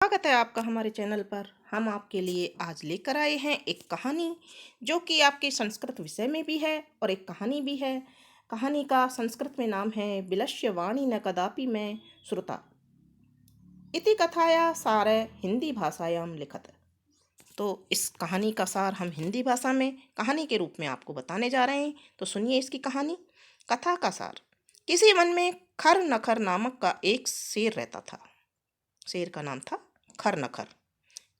स्वागत है आपका हमारे चैनल पर। हम आपके लिए आज लेकर आए हैं एक कहानी जो कि आपके संस्कृत विषय में भी है और एक कहानी भी है। कहानी का संस्कृत में नाम है विलस्य वाणी न कदापि मैं श्रुता इति कथाया सार हिंदी भाषायां लिखत। तो इस कहानी का सार हम हिंदी भाषा में कहानी के रूप में आपको बताने जा रहे हैं। तो सुनिए इसकी कहानी। कथा का सार। किसी वन में खर नखर नामक का एक शेर रहता था। शेर का नाम था खर नखर।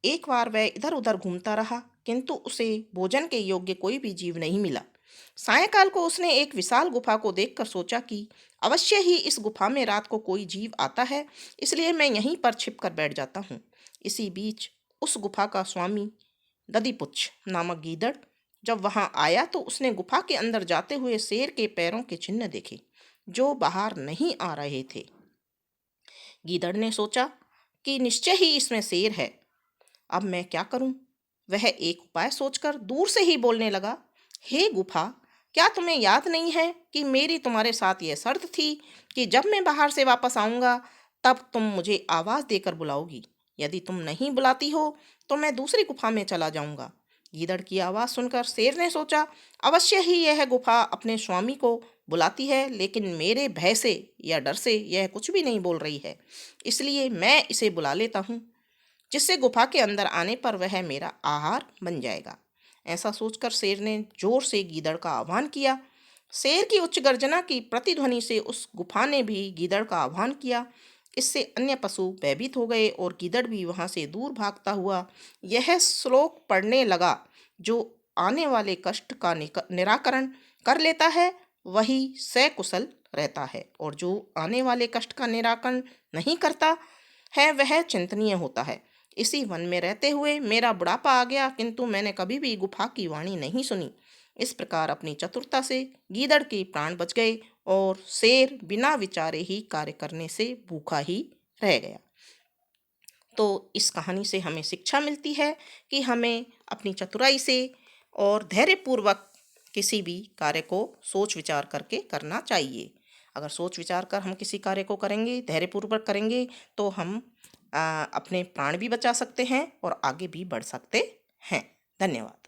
एक बार वह इधर उधर घूमता रहा किंतु उसे भोजन के योग्य कोई भी जीव नहीं मिला। सायंकाल को उसने एक विशाल गुफा को देखकर सोचा कि अवश्य ही इस गुफा में रात को कोई जीव आता है, इसलिए मैं यहीं पर छिप कर बैठ जाता हूँ। इसी बीच उस गुफा का स्वामी दधीपुच्छ नामक गीदड़ जब वहां आया तो उसने गुफा के अंदर जाते हुए शेर के पैरों के चिन्ह देखे जो बाहर नहीं आ रहे थे। गीदड़ ने सोचा कि निश्चय ही इसमें शेर है। अब मैं क्या करूं? वह एक उपाय सोचकर दूर से ही बोलने लगा, हे गुफा, क्या तुम्हें याद नहीं है कि मेरी तुम्हारे साथ यह शर्त थी कि जब मैं बाहर से वापस आऊंगा तब तुम मुझे आवाज देकर बुलाओगी। यदि तुम नहीं बुलाती हो तो मैं दूसरी गुफा में चला जाऊंगा। गीदड़ की आवाज सुनकर शेर ने सोचा, अवश्य ही यह गुफा अपने स्वामी को बुलाती है, लेकिन मेरे भय से या डर से यह कुछ भी नहीं बोल रही है, इसलिए मैं इसे बुला लेता हूँ, जिससे गुफा के अंदर आने पर वह मेरा आहार बन जाएगा। ऐसा सोचकर शेर ने जोर से गीदड़ का आह्वान किया। शेर की उच्च गर्जना की प्रतिध्वनि से उस गुफा ने भी गीदड़ का आह्वान किया। इससे अन्य पशु भयभीत हो गए और गीदड़ भी वहां से दूर भागता हुआ यह श्लोक पढ़ने लगा, जो आने वाले कष्ट का निराकरण कर लेता है वही सकुशल रहता है, और जो आने वाले कष्ट का निराकरण नहीं करता है वह चिंतनीय होता है। इसी वन में रहते हुए मेरा बुढ़ापा आ गया किंतु मैंने कभी भी गुफा की वाणी नहीं सुनी। इस प्रकार अपनी चतुरता से गीदड़ के प्राण बच गए और शेर बिना विचारे ही कार्य करने से भूखा ही रह गया। तो इस कहानी से हमें शिक्षा मिलती है कि हमें अपनी चतुराई से और धैर्यपूर्वक किसी भी कार्य को सोच विचार करके करना चाहिए। अगर सोच विचार कर हम किसी कार्य को करेंगे, धैर्यपूर्वक करेंगे, तो हम अपने प्राण भी बचा सकते हैं और आगे भी बढ़ सकते हैं। धन्यवाद।